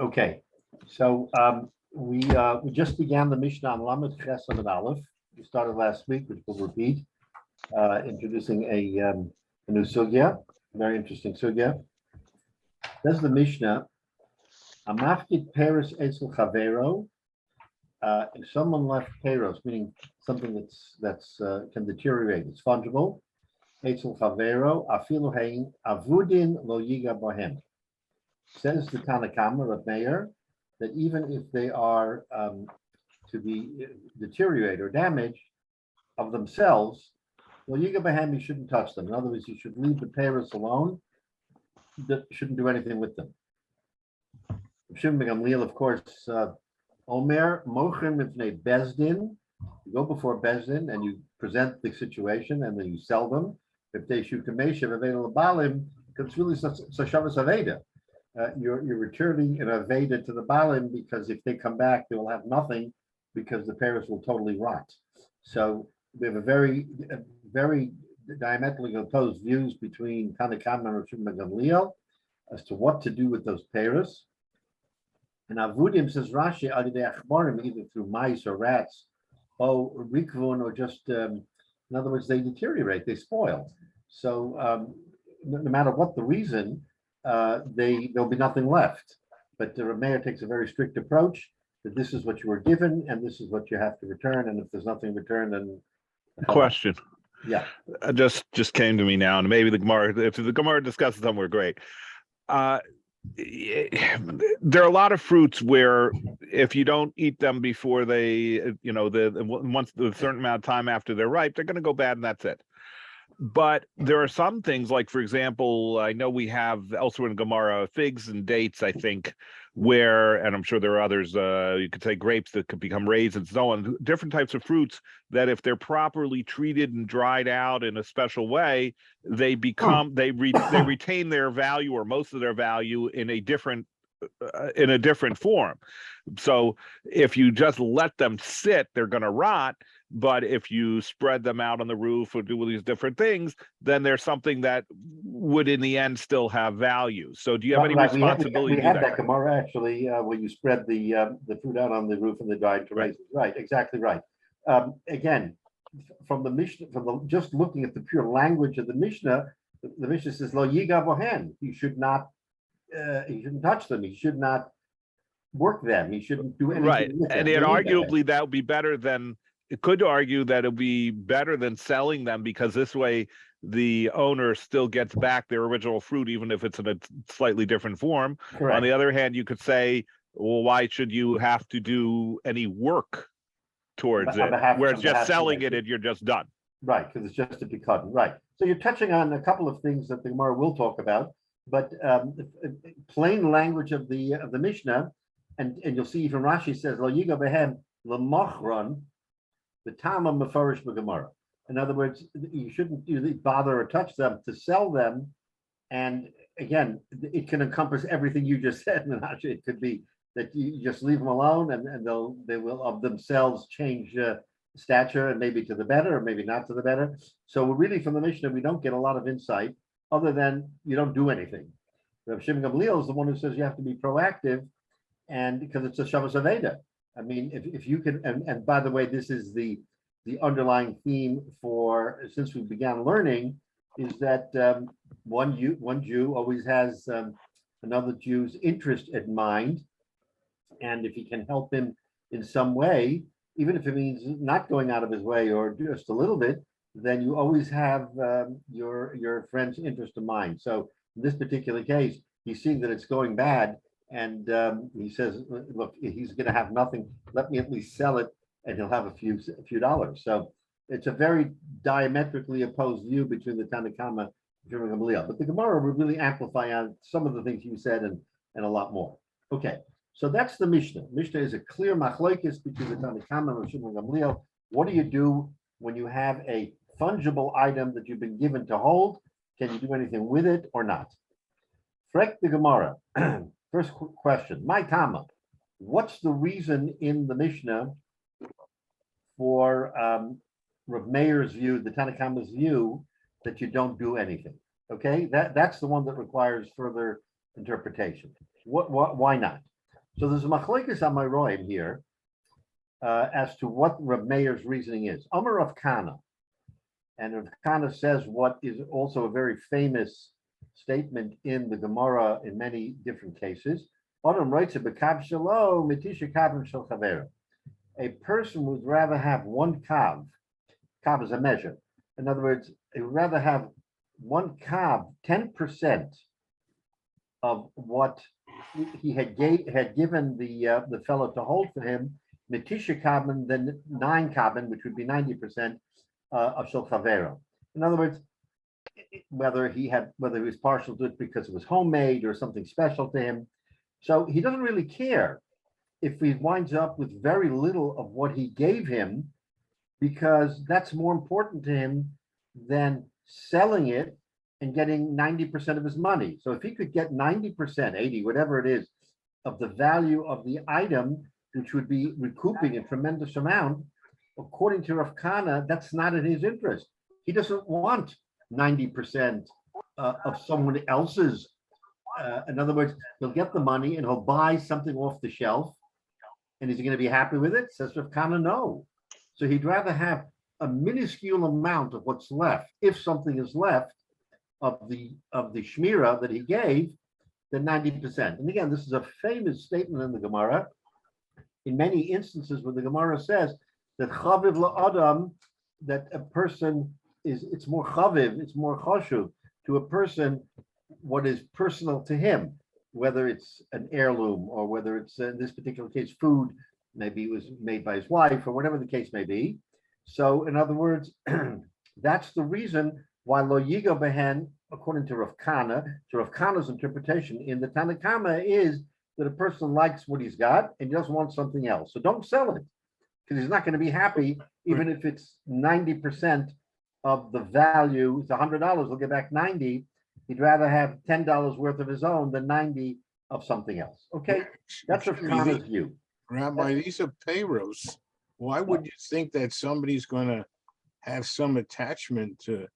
Okay, so we just began the Mishnah on Lamed Ches and Aleph. We started last week, which we'll repeat, introducing a new sugya, very interesting sugya. Says the Mishnah, Amafkid Paris Eitzel Chavero. If someone left Peros, meaning something that's can deteriorate, it's fungible. Eitzel Chavero, Afilu Hein Avudin Lo Yiga Bohem. Says the Tanakama of Meir that even if they are to be deteriorate or damaged of themselves, well, Yiga Bahem, you shouldn't touch them. In other words, you should leave the Paris alone. That shouldn't do anything with them. Shouldn't become leal, of course. Omer Mochim Mifnei Bezdin. You go before Bezdin and you present the situation, and then you sell them. If they shoot Kamesha Aveda Labalim, because it's really Sashavas Aveda. You're returning an Aveda to the Balim, because if they come back, they will have nothing, because the Paris will totally rot. So we have a very diametrically opposed views between Tanakama and Rosh Gamliel as to what to do with those Paris. And Avudim, says Rashi, either through mice or rats, or rikvun, or just, in other words, they deteriorate, they spoil. So no matter what the reason, there'll be nothing left. But the Mayor takes a very strict approach that this is what you were given and this is what you have to return. And if there's nothing returned, then question. Yeah, just came to me now, and maybe the Gemara, if the Gemara discusses them, we're great. There are a lot of fruits where if you don't eat them before they, once a certain amount of time after they're ripe, they're going to go bad, and that's it. But there are some things, like, for example, I know we have elsewhere in Gemara figs and dates, I think, where, and I'm sure there are others, you could say grapes that could become raisins and so on, different types of fruits that if they're properly treated and dried out in a special way, they become, they retain their value, or most of their value, in a different form. So if you just let them sit, they're going to rot. But if you spread them out on the roof or do these different things, then there's something that would in the end still have value. So do you have any responsibility? We had that Gemara actually, where you spread the fruit out on the roof and the dried to raisins. Right, exactly right. Again, from the Mishnah, just looking at the pure language of the Mishnah says, Lo yiga bohen. You should not, he shouldn't touch them. He should not work them. He shouldn't do anything. Right, and yet arguably that would be better than. It could argue that it would be better than selling them, because this way the owner still gets back their original fruit, even if it's in a slightly different form. Correct. On the other hand, you could say, well, why should you have to do any work towards it? Whereas just selling it, and you're just done. Right, because it's just to be cut. Right. So you're touching on a couple of things that the Gemara will talk about, but plain language of the Mishnah, and you'll see even Rashi says, Lo yiga behem l'mochron, the Tama Mefarish B'Gemara. In other words, you shouldn't bother or touch them to sell them. And again, it can encompass everything you just said, Menashe. It could be that you just leave them alone, and they will of themselves change stature, and maybe to the better, or maybe not to the better. So really, from the Mishnah, we don't get a lot of insight other than you don't do anything. Rabbi Shimon Gamliel is the one who says you have to be proactive, and because it's a Shabbos Aveda. I mean, if you can, and by the way, this is the underlying theme for, since we began learning, is that one Jew always has another Jew's interest in mind, and if he can help him in some way, even if it means not going out of his way or just a little bit, then you always have your friend's interest in mind. So in this particular case, he's seeing that it's going bad. And he says, look, he's going to have nothing. Let me at least sell it, and he'll have a few dollars. So it's a very diametrically opposed view between the Tanakama and Gamliel. But the Gemara will really amplify on some of the things you said and a lot more. Okay, so that's the Mishnah. Mishnah is a clear machlokes between the Tanakama and Gamliel. What do you do when you have a fungible item that you've been given to hold? Can you do anything with it or not? Frek the Gemara. First question, my Tama, what's the reason in the Mishnah for Rav Meir's view, the Tanakama's view, that you don't do anything? Okay, that's the one that requires further interpretation. Why not? So there's a machlokes amaroim here as to what Rav Meir's reasoning is. Amar Rav Kana, and Rav Kana says what is also a very famous statement in the Gemara in many different cases. Adam writes a bekav shelo mitisha kavim shel chavera. A person would rather have one kav. Kav is a measure. In other words, he would rather have one kav, 10% of what he had given the fellow to hold for him, mitisha kavim, than 9 kavim, which would be 90% of shel chavera. In other words, whether he was partial to it because it was homemade or something special to him. So he doesn't really care if he winds up with very little of what he gave him, because that's more important to him than selling it and getting 90% of his money. So if he could get 90%, 80, whatever it is, of the value of the item, which would be recouping a tremendous amount, according to Rav Kana, that's not in his interest. He doesn't want 90% of someone else's. In other words, he'll get the money and he'll buy something off the shelf. And is he going to be happy with it? Says Rav Kana, no. So he'd rather have a minuscule amount of what's left, if something is left of the shmira that he gave, than 90%. And again, this is a famous statement in the Gemara. In many instances, where the Gemara says that chaviv la'adam, that a person it's more chaviv, it's more chashuv to a person what is personal to him, whether it's an heirloom or whether it's in this particular case food, maybe it was made by his wife or whatever the case may be. So in other words, that's the reason why lo yigo behen, according to Rav Kana, to Rav Kana's interpretation in the Tanna Kama is that a person likes what he's got and he doesn't want something else. So don't sell it, because he's not going to be happy even if it's 90% of the value. It's $100, he'll get back 90. He'd rather have $10 worth of his own than 90 of something else. Okay, that's Rav Kana's view. Rabbi, these are payros. Why would you think that somebody's going to have some attachment to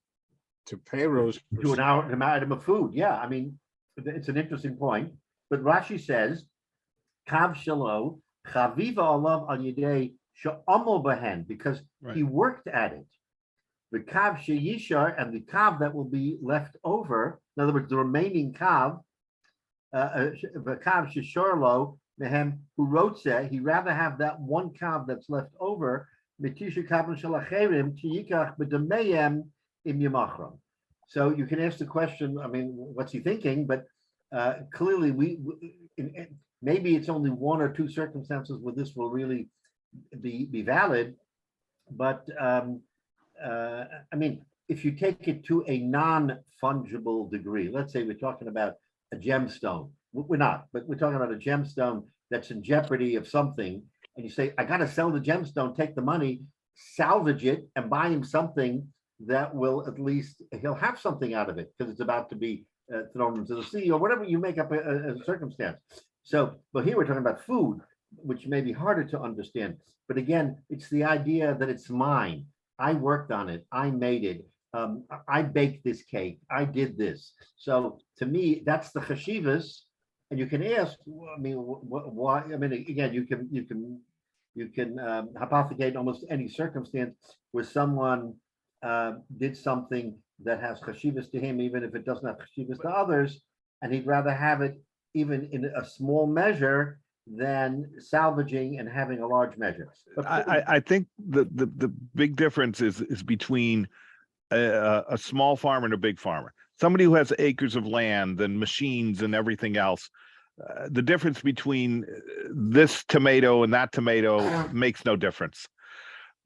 payros? To an item of food, yeah. I mean, it's an interesting point. But Rashi says, "Kav shelo chaviva alav al yedei she'amol behen," because he worked at it. The kav sheyishar, and the kav that will be left over, in other words, the remaining kav, the kav sheshorlo mehem who wrote say he'd rather have that one kav that's left over, mitisha kavim shalacherim tiyikach b'dameyem im yamachram. So you can ask the question, I mean, what's he thinking? But clearly, maybe it's only one or two circumstances where this will really be valid. But I mean, if you take it to a non-fungible degree, let's say we're talking about a gemstone. We're not, but we're talking about a gemstone that's in jeopardy of something. And you say, I got to sell the gemstone, take the money, salvage it, and buy him something that will at least, he'll have something out of it because it's about to be thrown into the sea or whatever, you make up a circumstance. So, but here we're talking about food, which may be harder to understand. But again, it's the idea that it's mine. I worked on it. I made it. I baked this cake. I did this. So to me, that's the chashivas. And you can ask, I mean, why? I mean, again, you can hypothecate almost any circumstance where someone did something that has chashivas to him, even if it doesn't have chashivas to others, and he'd rather have it even in a small measure than salvaging and having a large measure. But I think the big difference is between a small farmer and a big farmer. Somebody who has acres of land and machines and everything else, the difference between this tomato and that tomato makes no difference.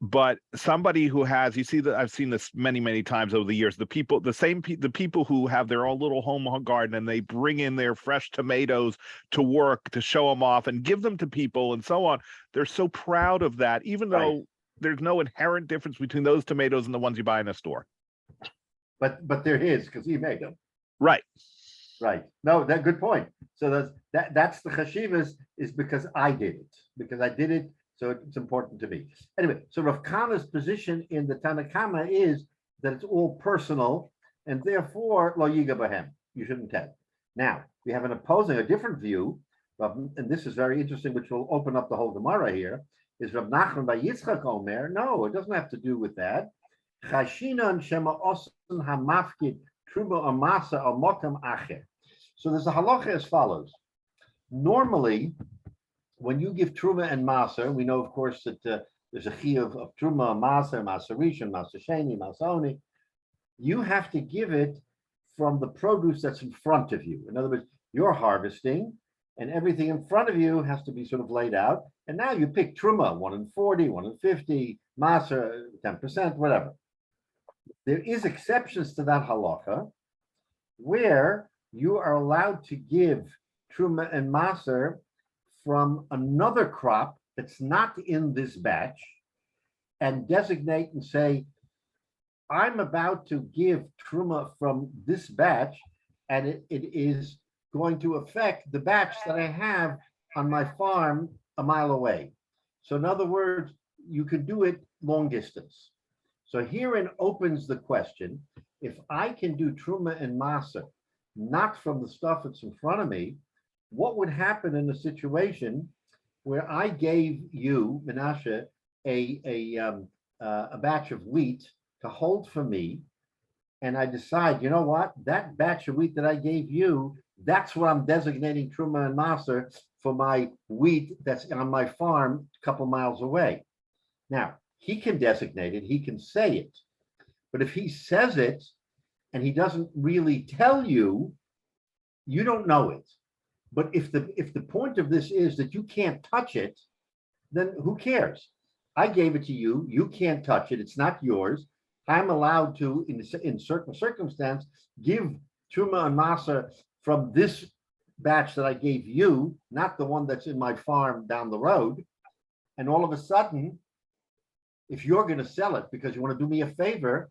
But somebody who has, you see that I've seen this many times over the years, the people who have their own little home garden and they bring in their fresh tomatoes to work to show them off and give them to people and so on. They're so proud of that, even though there's no inherent difference between those tomatoes and the ones you buy in a store. But they're his because he made them. Right. No, that good point. So that's the chashivas, is because I did it. So it's important to me. Anyway, so Rav Kana's position in the Tanna Kama is that it's all personal, and therefore lo yiga b'hem, you shouldn't have. Now we have a different view, And this is very interesting, which will open up the whole Gemara here, is Rav Nachman by Yitzchak Omer. No, it doesn't have to do with that. Chashinan shema osan hamafkid truma amasa al mokam acher. So there's a halacha as follows. Normally, when you give truma and masa, we know, of course, that there's a chiyuv of truma, masa, masa rishon, masa sheni, masa oni. You have to give it from the produce that's in front of you. In other words, you're harvesting, and everything in front of you has to be sort of laid out. And now you pick truma, 1 in 40, 1 in 50, masa, 10%, whatever. There is exceptions to that halacha, where you are allowed to give truma and maser from another crop that's not in this batch and designate and say, I'm about to give truma from this batch, and it is going to affect the batch that I have on my farm a mile away. So in other words, you could do it long distance. So herein opens the question, if I can do truma and maser, not from the stuff that's in front of me, what would happen in a situation where I gave you, Menashe, a batch of wheat to hold for me, and I decide, you know what, that batch of wheat that I gave you, that's what I'm designating truma and maser for my wheat that's on my farm a couple miles away. Now, he can designate it, he can say it, but if he says it and he doesn't really tell you, you don't know it. But if the point of this is that you can't touch it, then who cares? I gave it to you, you can't touch it, it's not yours. I'm allowed to, in certain circumstance, give truma and maser from this batch that I gave you, not the one that's in my farm down the road. And all of a sudden, if you're going to sell it because you want to do me a favor,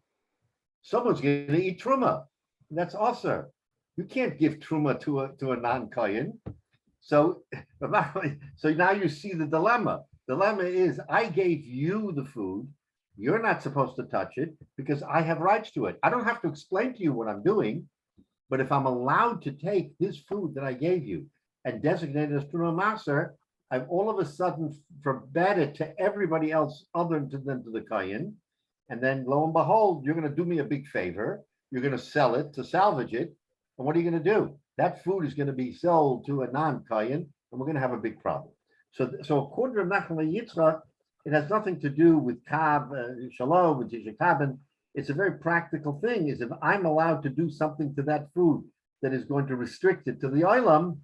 someone's going to eat truma. That's also, you can't give truma to a non-kohen. So now you see the dilemma. Dilemma is, I gave you the food. You're not supposed to touch it because I have rights to it. I don't have to explain to you what I'm doing, but if I'm allowed to take this food that I gave you and designate it as truma maser, I've all of a sudden forbade it to everybody else other than to the kohen. And then lo and behold, you're going to do me a big favor. You're going to sell it to salvage it. And what are you going to do? That food is going to be sold to a non-kohen, and we're going to have a big problem. So according to Nachman Yitzchak, it has nothing to do with Kav, Shalom, with Tisha Kabin. It's a very practical thing, is if I'm allowed to do something to that food that is going to restrict it to the olam,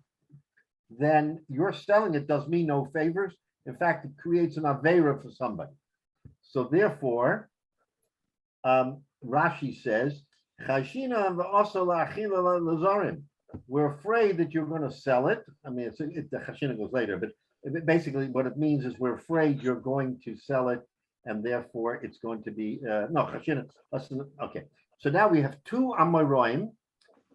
then your selling it does me no favors. In fact, it creates an avera for somebody. So therefore, Rashi says, we're afraid that you're going to sell it. I mean, the Chashina goes later, but basically what it means is we're afraid you're going to sell it, and therefore it's going to be, no, Chashina, okay. So now we have two Amoraim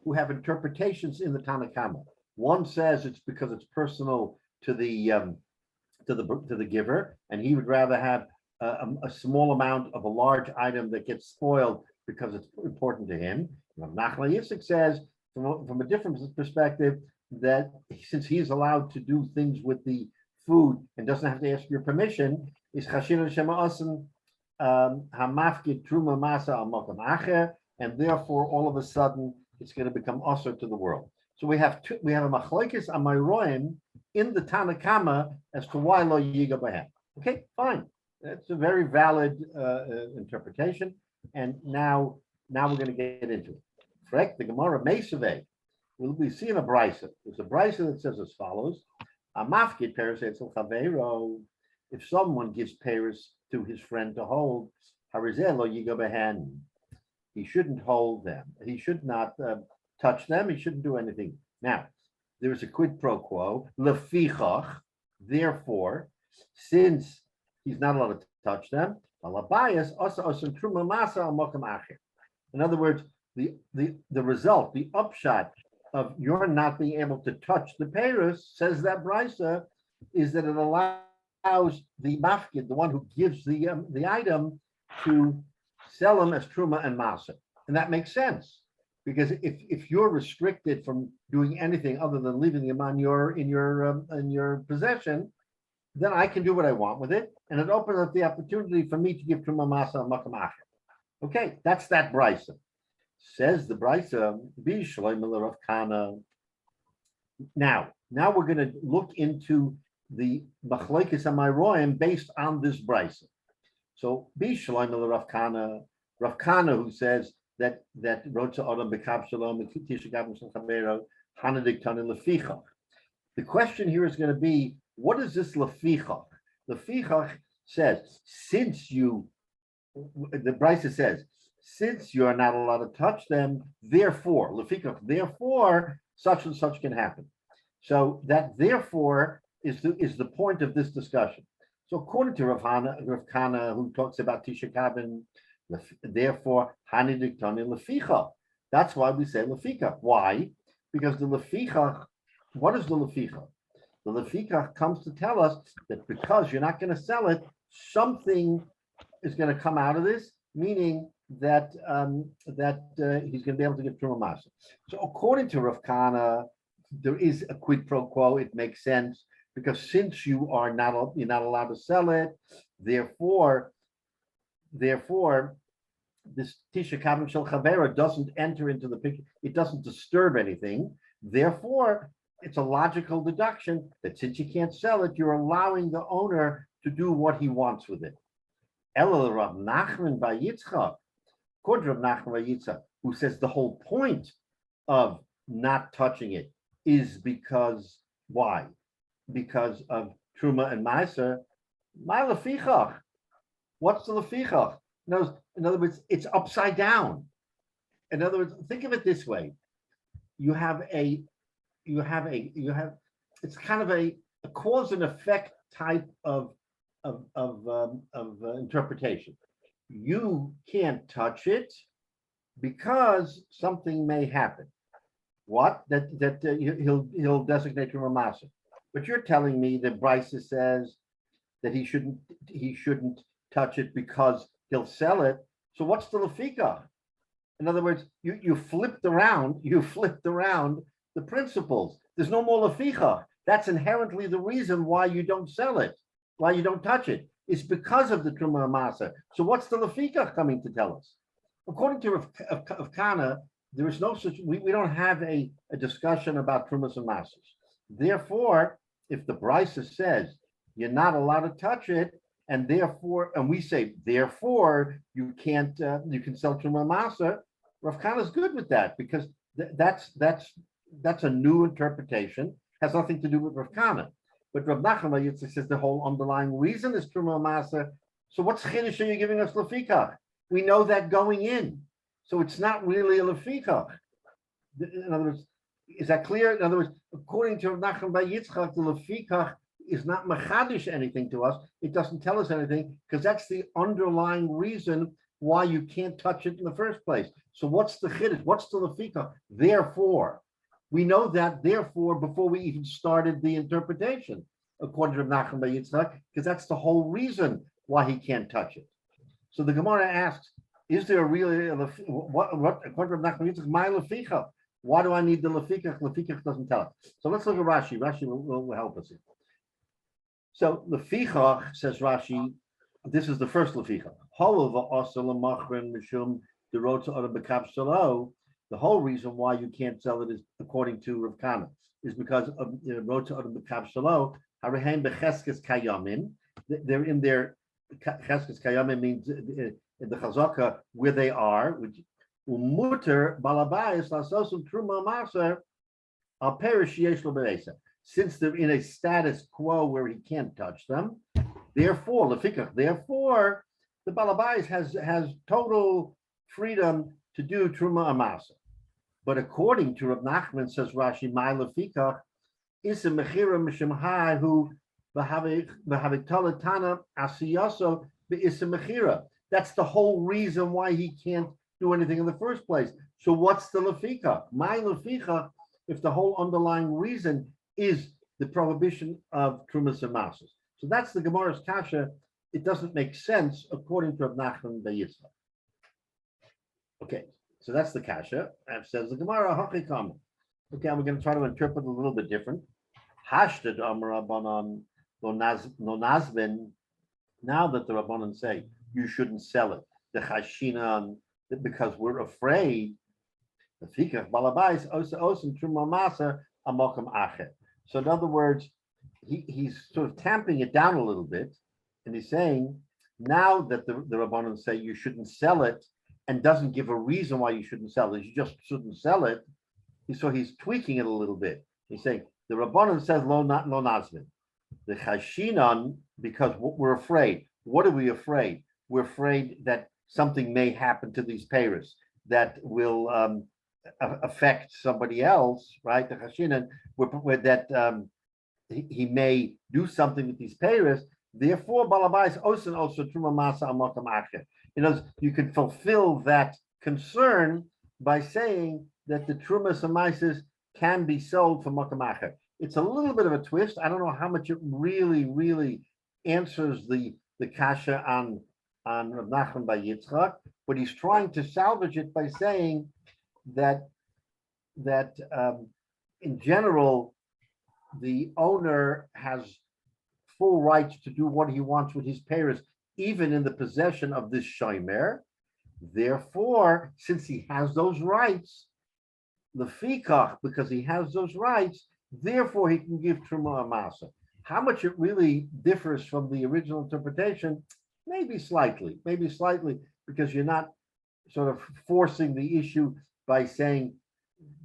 who have interpretations in the Tanakama. One says it's because it's personal to the giver, and he would rather have a small amount of a large item that gets spoiled because it's important to him. Nachman Yitzchak says, from a different perspective, that since he's allowed to do things with the food and doesn't have to ask your permission, is chashin shema asen hamafkid truma masa al makam acher, and therefore all of a sudden it's going to become usher to the world. So we have a machlokes amaroim in the Tanakama as to why lo yiga bahem. Okay, fine. That's a very valid interpretation. And now we're going to get into it. Correct? The Gemara Mesaveh. We see in a brisa. There's a brisa that says as follows: Amafkid peres etzel chaveiro. If someone gives peres to his friend to hold, harizeh lo yiga behen. He shouldn't hold them. He should not touch them. He shouldn't do anything. Now, there is a quid pro quo. Lefichach. Therefore, since he's not allowed to touch them, in other words, the result, the upshot of your not being able to touch the peres, says that brisa, is that it allows the mafkid, the one who gives the item, to sell them as truma and masa, and that makes sense. Because if you're restricted from doing anything other than leaving the amount in your possession, then I can do what I want with it, and it opens up the opportunity for me to give Truma Masa and Makam Acher. Okay, that's that brisa. Says the brisa, Rav Kana. Now we're going to look into the Machlokes Amaroim based on this brisa. So Rav Kana, who says that Rotza Adam B'Kav Shalom Tisha Gavim Shel Chavero Hanadik Tani Lefichach. The question here is going to be, what is this Lefichach? Lefichach says, the brisa says, since you are not allowed to touch them, therefore, Lefichach, therefore, such and such can happen. So that therefore is the point of this discussion. So according to Rav Kana, who talks about Tisha Kavin, therefore, Hanidik Tani Lefichach. That's why we say Lefichach. Why? Because the Lefichach, what is the Lefichach? The Lefichach comes to tell us that because you're not going to sell it, something is going to come out of this, meaning that he's going to be able to get Truma Masa. So according to Rav Kana, there is a quid pro quo. It makes sense because since you're not allowed to sell it, therefore this Tisha Kavim Shel Chavera doesn't enter into the picture. It doesn't disturb anything. Therefore, it's a logical deduction that since you can't sell it, you're allowing the owner to do what he wants with it. Elul Rav Nachman bar Yitzchak, according to Rav Nachman bar Yitzchak, who says the whole point of not touching it is because why? Because of Truma and Meiser. My Lefichach. What's the Lefichach? In other words, it's upside down. In other words, think of it this way: it's kind of a cause and effect type of interpretation. You can't touch it because something may happen. What? That he'll designate Truma Masa. But you're telling me that Brisa says that he shouldn't touch it because he'll sell it. So what's the Lefichach? In other words, you flipped around the principles. There's no more Lefichach. That's inherently the reason why you don't sell it, why you don't touch it. It's because of the Truma Masa. So what's the Lefichach coming to tell us? According to Rav Kana, there is no such, we don't have a discussion about Trumas and Masas. Therefore, if the Brisa says you're not allowed to touch it, and we say, therefore, you can sell Truma Masa, Rav Kana is good with that because that's a new interpretation, has nothing to do with Rav Kana. But Rav Nachman bar Yitzchak says the whole underlying reason is Truma Masa. So what's Chiddush are you giving us Lefichach? We know that going in. So it's not really a Lefichach. In other words, is that clear? In other words, according to Rav Nachman bar Yitzchak, the Lefichach is not machadish anything to us. It doesn't tell us anything because that's the underlying reason why you can't touch it in the first place. So what's the chiddush? What's the Lefichach? Therefore, we know that therefore before we even started the interpretation, according to Rav Nachman bar Yitzchak, because that's the whole reason why he can't touch it. So the Gemara asks, is there really what according to Rav Nachman bar Yitzchak, my Lefichach? Why do I need the Lefichach? Lefichach doesn't tell us. So let's look at Rashi. Rashi will help us here. So Lefichach, says Rashi, this is the first Lefichach. The whole reason why you can't sell it is, according to Rav Kana, is because of Rotza Adam B'Kav Shalo. Harahem b'cheskes kayamin. They're in their cheskes kayamin means in the chazaka where they are, which umuter balabayis lasosum truma maser al perish yesh lo bereisa. Since they're in a status quo where he can't touch them, therefore the balabais has total freedom to do truma amasa. But according to Rav Nachman, says Rashi, my lefikach is a mechira mishemhai who b'havitalatana asiyaso be'isa mechira. That's the whole reason why he can't do anything in the first place. So what's the lefikach? My lefikach, if the whole underlying reason is the prohibition of trumas and masas. So that's the Gemara's kasha. It doesn't make sense according to Rav Nachman bar Yitzchak. Okay, So that's the kasha. And says the Gemara, Hachikam. Okay, we're going to try to interpret a little bit different. Hashtad Amar Rabbanan lo nazben. Now that the Rabbanan say you shouldn't sell it, the chashinan, because we're afraid. The fikach balabais osa osim truma masa amokam achet. So in other words, he's sort of tamping it down a little bit, and he's saying now that the Rabbanan say you shouldn't sell it, and doesn't give a reason why you shouldn't sell it, you just shouldn't sell it. So he's tweaking it a little bit. He's saying the Rabbanan says lo nazmin. The chashinan, because we're afraid. What are we afraid? We're afraid that something may happen to these payers that will affect somebody else, right? The chashinan, that he may do something with these payers. Therefore, balabais osen also truma masa amakam achet. You can fulfill that concern by saying that the trumas and mises can be sold for makam achet. It's a little bit of a twist. I don't know how much it really answers the kasha on Rav Nachman by Yitzchak, but he's trying to salvage it by saying that in general, the owner has full rights to do what he wants with his payers, even in the possession of this shomer. Therefore, since he has those rights, the fikach, because he has those rights, therefore he can give truma amasa. How much it really differs from the original interpretation, maybe slightly, because you're not sort of forcing the issue by saying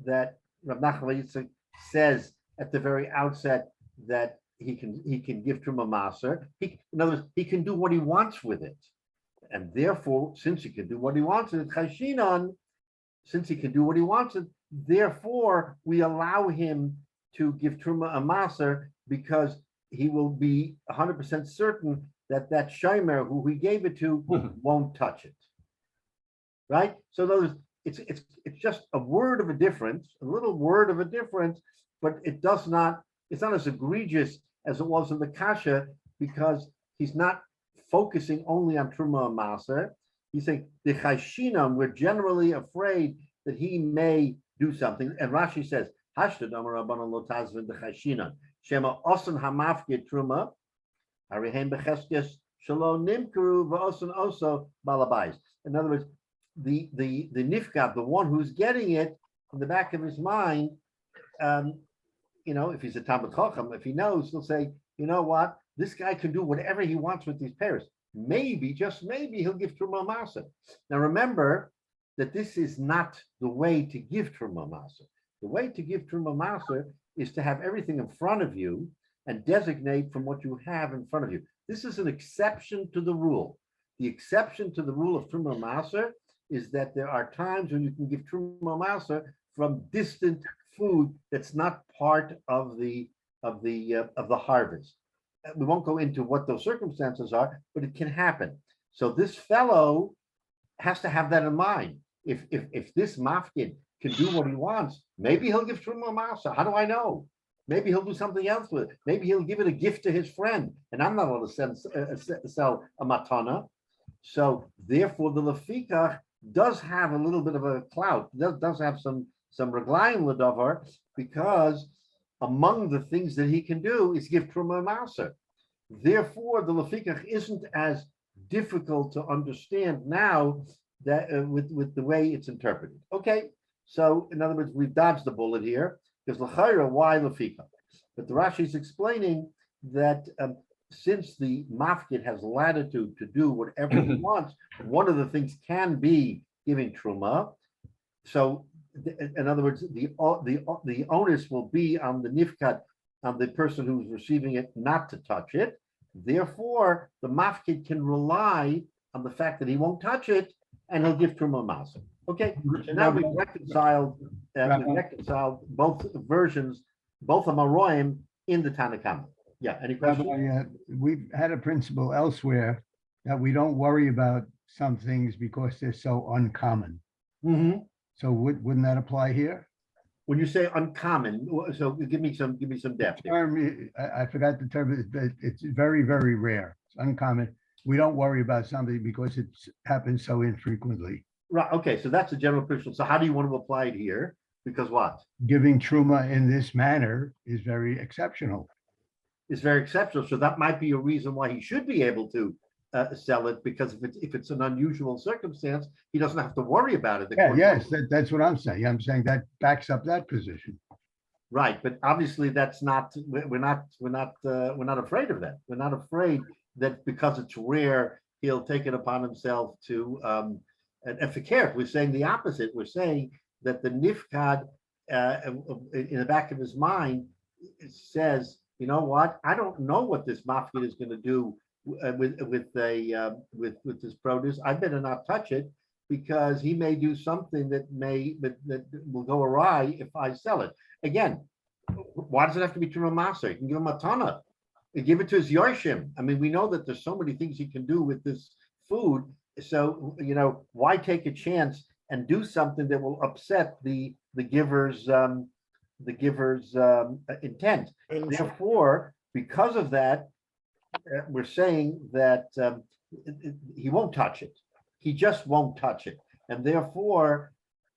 that Rav Nachman says at the very outset that he can give truma maser. In other words, he can do what he wants with it, and therefore, since he can do what he wants with it, chashinan, since he can do what he wants with it, therefore we allow him to give truma maser because he will be 100% certain that shomer who he gave it to won't touch it, right? So those it's just a word of a difference, a little word of a difference, but it's not as egregious as it was in the kasha, because he's not focusing only on truma and maser. He's saying the chashinan, we're generally afraid that he may do something, and Rashi says hashtad amar rabbanan lo tazvin the chashinan shema osan hamafkid truma harihem becheskes shalom nimkru v'osan oso balabais. In other words, the nifkab, the one who's getting it, in the back of his mind, if he's a Talmid Chacham, if he knows, he'll say, you know what, this guy can do whatever he wants with these payers. Maybe, just maybe, he'll give truma maser. Now remember that this is not the way to give truma maser. The way to give truma maser is to have everything in front of you and designate from what you have in front of you. This is an exception to the rule. The exception to the rule of truma maser is that there are times when you can give truma maser from distant food that's not part of the harvest. We won't go into what those circumstances are, but it can happen. So this fellow has to have that in mind. If this mafkid can do what he wants, maybe he'll give truma maser. How do I know? Maybe he'll do something else with it. Maybe he'll give it a gift to his friend, and I'm not allowed to sell a matana. So therefore, the lefikach does have a little bit of a clout. Does have some reglaim ledavar, because among the things that he can do is give truma maser. Therefore, the lefikach isn't as difficult to understand now that with the way it's interpreted. Okay, so in other words, we've dodged the bullet here, because l'chayra, why lefikach? But the Rashi is explaining that since the mafkid has latitude to do whatever he wants, one of the things can be giving truma. So in other words, the onus will be on the nifkat, on the person who's receiving it, not to touch it. Therefore, the mafkid can rely on the fact that he won't touch it, and he'll give truma maser. Okay, so now we've reconciled both versions, both of Maroim in the Tanakhama. Yeah, any questions? Rabbi, we've had a principle elsewhere that we don't worry about some things because they're so uncommon. Mm-hmm. So wouldn't that apply here? When you say uncommon, so give me some depth. I forgot the term, but it's very, very rare. It's uncommon. We don't worry about something because it happens so infrequently. Right, okay, so that's a general principle. So how do you want to apply it here? Because what? Giving truma in this manner is very exceptional. Is very exceptional. So that might be a reason why he should be able to sell it, because if it's an unusual circumstance, he doesn't have to worry about it. Yeah, yes, that's what I'm saying. I'm saying that backs up that position. Right, but obviously that's not. We're not afraid of that. We're not afraid that because it's rare, he'll take it upon himself to and for care. We're saying the opposite. We're saying that the nifkad in the back of his mind says, you know what? I don't know what this mafkid is going to do with this produce. I better not touch it because he may do something that will go awry if I sell it. Again, why does it have to be Truma Maser? You can give him a tana. Give it to his Yorshim. I mean, we know that there's so many things he can do with this food. So, why take a chance and do something that will upset the giver's intent? Therefore, because of that, we're saying that he won't touch it. He just won't touch it, and therefore,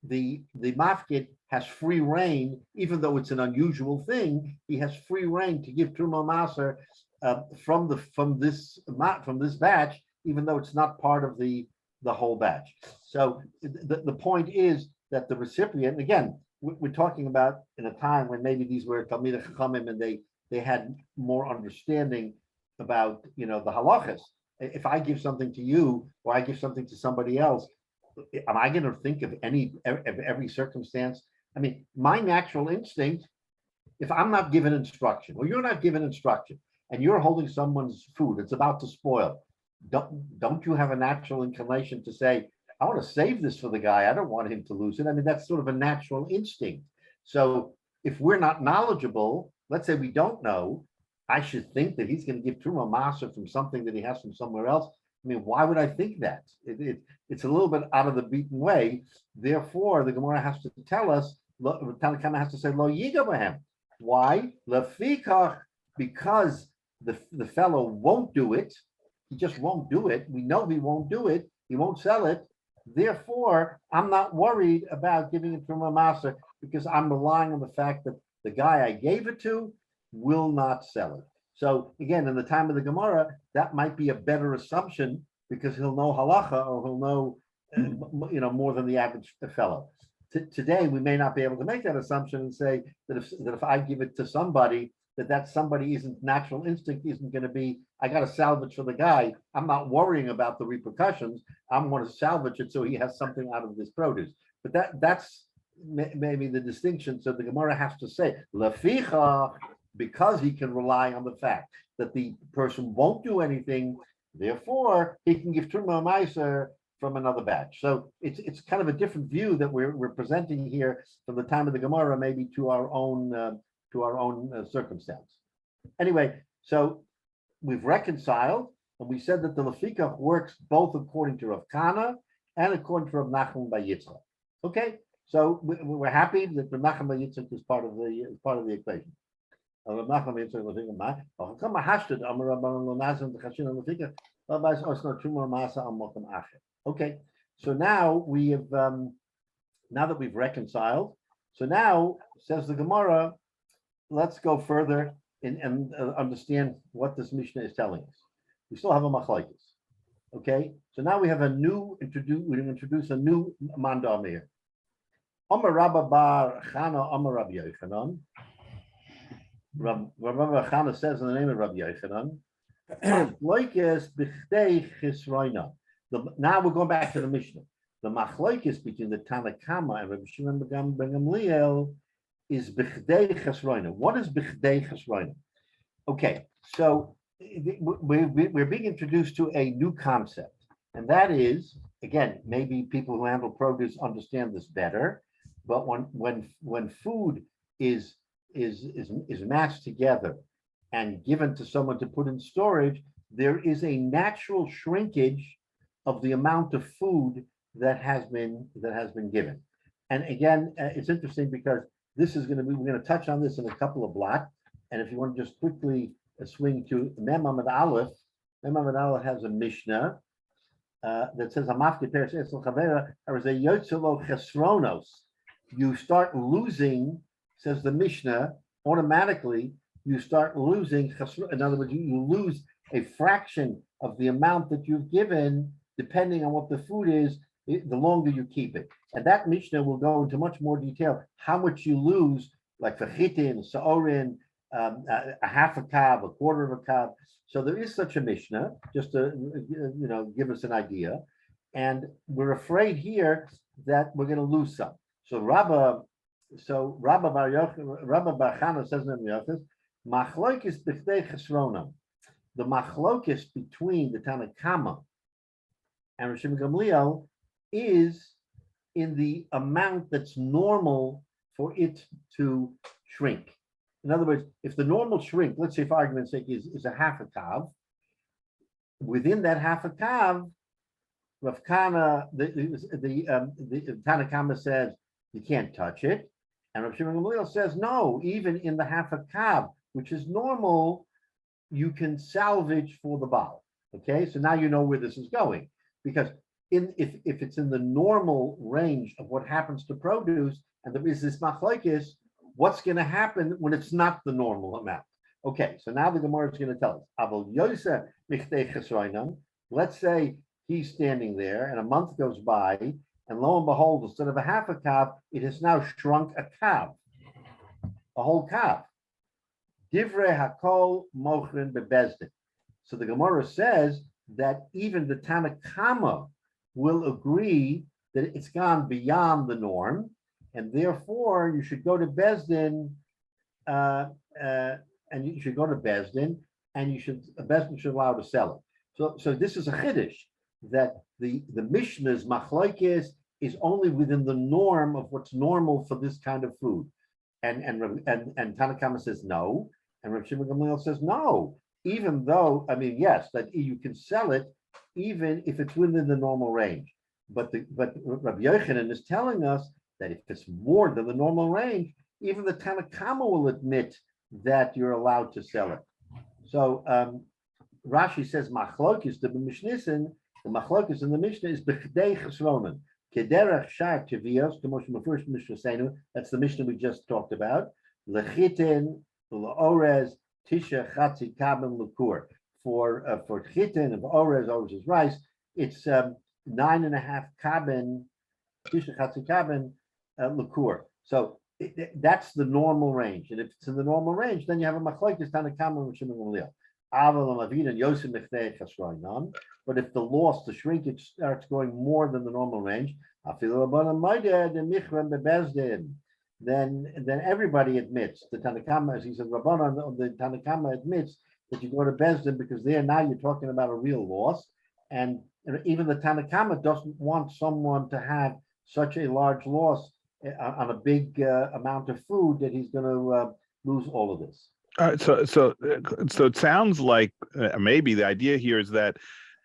the mafkid has free reign, even though it's an unusual thing. He has free reign to give Truma Maser from this batch, even though it's not part of the whole batch. So the point is that the recipient, again, we're talking about in a time when maybe these were Talmidei Chachamim and they had more understanding about the halachas. If I give something to you or I give something to somebody else, am I going to think of every circumstance? I mean, my natural instinct, if I'm not given instruction or you're not given instruction and you're holding someone's food, it's about to spoil. Don't you have a natural inclination to say, I want to save this for the guy. I don't want him to lose it. I mean, that's sort of a natural instinct. So if we're not knowledgeable, let's say we don't know, I should think that he's going to give Truma Maser from something that he has from somewhere else. I mean, why would I think that? It's a little bit out of the beaten way. Therefore, the Gemara has to tell us, Tanakama has to say, Lo yiga b'hem. Why? Lefikach, because the fellow won't do it. He just won't do it. We know he won't do it. He won't sell it. Therefore, I'm not worried about giving it to Truma Maser because I'm relying on the fact that the guy I gave it to will not sell it. So again, in the time of the Gemara, that might be a better assumption because he'll know halacha or he'll know, more than the average fellow. Today, we may not be able to make that assumption and say that if I give it to somebody, that somebody natural instinct isn't going to be, I got to salvage for the guy. I'm not worrying about the repercussions. I'm going to salvage it so he has something out of this produce. But that's maybe the distinction. So the Gemara has to say, Leficha, because he can rely on the fact that the person won't do anything, therefore he can give Truma Maser from another batch. So it's kind of a different view that we're presenting here from the time of the Gemara, maybe to our own circumstance. Anyway, so we've reconciled, and we said that the Lefikach works both according to Rav Kana and according to Rav Nachman bar Yitzchak. Okay, so we're happy that Rav Nachman bar Yitzchak is part of the equation. Okay, so now we have now that we've reconciled. So now says the Gemara, let's go further and understand what this Mishnah is telling us. We still have a machlokes. Okay, so now we have we're going to introduce a new mandam here. Amar Rabba bar Chana, Amar Rabbi Yochanan. Rabbi Chana says in the name of Rabbi Yochanan, machlokes b'chdei chisroina. Now we're going back to the Mishnah. The machlokes between the Tanakama and Rabbi Shimon ben Gamliel is b'chdei chesroina. What is b'chdei chesroina? Okay, so we're being introduced to a new concept, and that is, again, maybe people who handle produce understand this better, but when food is matched together and given to someone to put in storage, there is a natural shrinkage of the amount of food that has been given. And again, it's interesting because we're going to touch on this in a couple of blocks. And if you want to just quickly swing to Mem Amud Aleph, Mem Amud Aleph has a Mishnah that says Hamafke Peres Esel Chavera, there is a Yotzelo Chesronos. You start losing, says the Mishnah, automatically you start losing. In other words, you lose a fraction of the amount that you've given, depending on what the food is, the longer you keep it. And that Mishnah will go into much more detail, how much you lose, like for chitin, sa'orin, a half a kav, a quarter of a kav. So there is such a Mishnah, just to give us an idea. And we're afraid here that we're going to lose some. So Rabbi Bar Chana says in the Yochas, Machlokes b'chtei chesronam. The machlokes between the Tanakama and Rosh Gamliel is in the amount that's normal for it to shrink. In other words, if the normal shrink, let's say for argument's sake, is a half a kav, within that half a kav, Rav Kana, the Tanakama says you can't touch it, and Rav Shimon Gamliel says no, even in the half a kav, which is normal, you can salvage for the Baal. Okay, so now you know where this is going, because if it's in the normal range of what happens to produce, and there is this machlokes, what's going to happen when it's not the normal amount? Okay, so now the Gemara is going to tell us. Aval Yosef Michtei Chesroinam. Let's say he's standing there, and a month goes by, and lo and behold, instead of a half a kav, it has now shrunk a kav, a whole kav. Divrei Hakol Mochrin Bebezdin. So the Gemara says that even the Tanakama will agree that it's gone beyond the norm, and therefore you should go to Bezdin, and Bezdin should allow to sell it. So this is a chiddush that the Mishnah's machlokes is only within the norm of what's normal for this kind of food, and Tanakama says no, and Rav Shimon Gamliel says no. Even though, yes, that you can sell it even if it's within the normal range. But Rabbi Yochanan is telling us that if it's more than the normal range, even the Tanakama will admit that you're allowed to sell it. So Rashi says machlokes the Mishnisen, the machlokes in the Mishnah is b'chdei chesronan kederach shar tevios k'moshe mefurish Mishnasenu. That's the Mishnah we just talked about. Lechitin leorez tisha chatzi kaben lukur. For chitin of orez is rice, it's 9.5 kaben tisha chatzi kaben likur. So that's the normal range, and if it's in the normal range, then you have a machlokes Tanakama and Shimon Gamliel. But if the loss, the shrinkage starts going more than the normal range, then everybody admits, the Tanakama, as he said, Rabbanan, the Tanakama admits that you go to Bezdin because there now you're talking about a real loss, and even the Tanakama doesn't want someone to have such a large loss on a big amount of food that he's going to lose all of this. So it sounds like maybe the idea here is that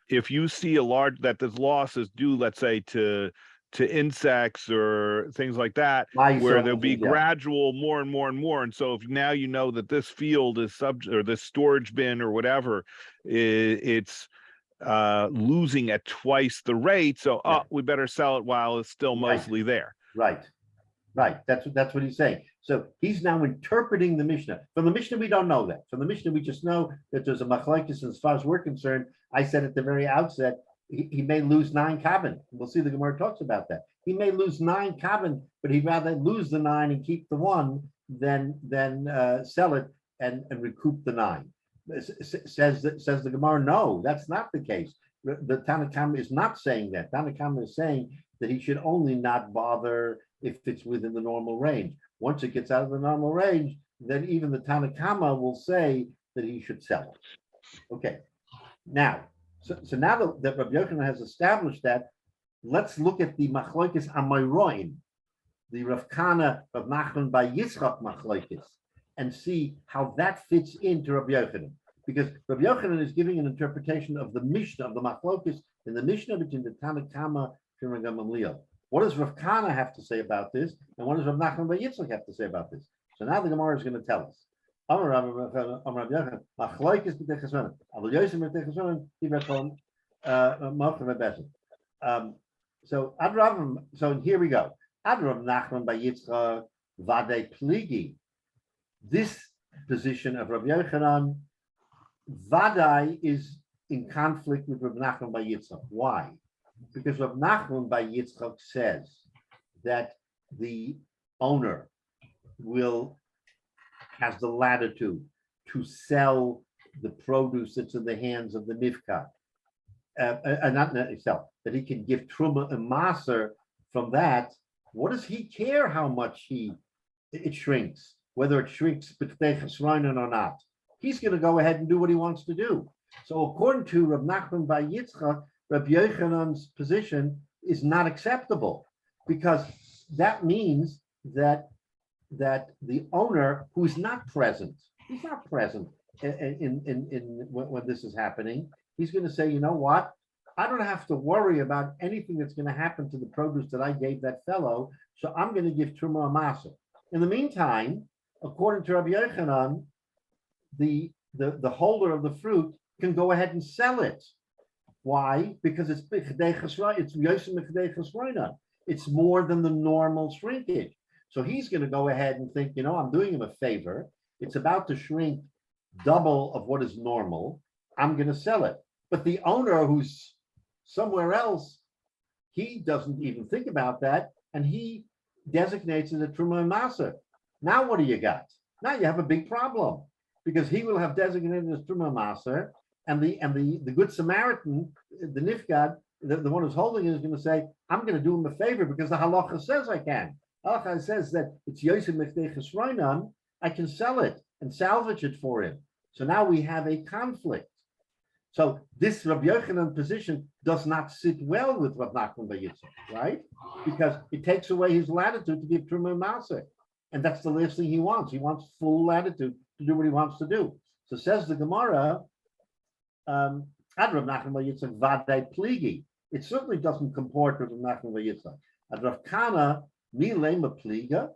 if you see that this loss is due, let's say to insects or things like that, where there'll be gradual more and more and more, and so if now you know that this field is or this storage bin or whatever, it's losing at twice the rate, so we better sell it while it's still mostly there. Right. That's what he's saying. So he's now interpreting the Mishnah. From the Mishnah, we don't know that. From the Mishnah, we just know that there's a machlokes, and as far as we're concerned, I said at the very outset, he may lose 9 kaben. We'll see the Gemara talks about that. He may lose 9 kaben, but he'd rather lose the 9 and keep the 1 than sell it and recoup the 9. Says the Gemara, no, that's not the case. The Tanakama is not saying that. Tanakama is saying that he should only not bother if it's within the normal range. Once it gets out of the normal range, then even the Tanakama will say that he should sell it. Okay. Now, so now that Rabbi Yochanan has established that, let's look at the machlokes Amayroim, the Rav Kana, Rav Nachman by Yitzchak machlokes, and see how that fits into Rabbi Yochanan. Because Rabbi Yochanan is giving an interpretation of the Mishnah, of the machlokes in the Mishnah between the Tanakama and Gamliel. What does Rav Kana have to say about this? And what does Rav Nachman bar Yitzchak have to say about this? So now the Gemara is going to tell us. So Adrav, so here we go. Adrav Nachman by Yitzchak Vade Pligi. This position of Rabbi Yochanan, Vadai, is in conflict with Rabbi Nachman by Yitzchak. Why? Because Rabbi Nachman by Yitzchak says that the owner has the latitude to sell the produce that's in the hands of the nifka, not itself, that he can give truma and maser from that. What does he care how much it shrinks, whether it shrinks or not? He's going to go ahead and do what he wants to do. So according to Rav Nachman by Yitzchak, Rabbi Yochanan's position is not acceptable, because that means that the owner, who's not present, he's not present when this is happening, he's going to say, you know what? I don't have to worry about anything that's going to happen to the produce that I gave that fellow, so I'm going to give Truma Amasa. In the meantime, according to Rabbi Yochanan, the holder of the fruit can go ahead and sell it. Why? Because it's it's more than the normal shrinkage. So he's going to go ahead and think, I'm doing him a favor. It's about to shrink double of what is normal. I'm going to sell it. But the owner, who's somewhere else, he doesn't even think about that, and he designates it a Truma Masa. Now what do you got? Now you have a big problem, because he will have designated as Truma Masa, and the Good Samaritan, the Nifgad, the one who's holding it, is going to say, I'm going to do him a favor because the halacha says I can. Halacha says that it's Yosef Mechdechas Rainan, I can sell it and salvage it for him. So now we have a conflict. So this Rabbi Yochanan position does not sit well with Rav Nachman by Yitzchak, right? Because it takes away his latitude to give Truma Masa. And that's the last thing he wants. He wants full latitude to do what he wants to do. So says the Gemara, Ad Rav Nachman by Yitzchak Vadai Pligi. It certainly doesn't comport with Rav Nachman by Yitzchak. Ad Rav Kana Milema Pliga.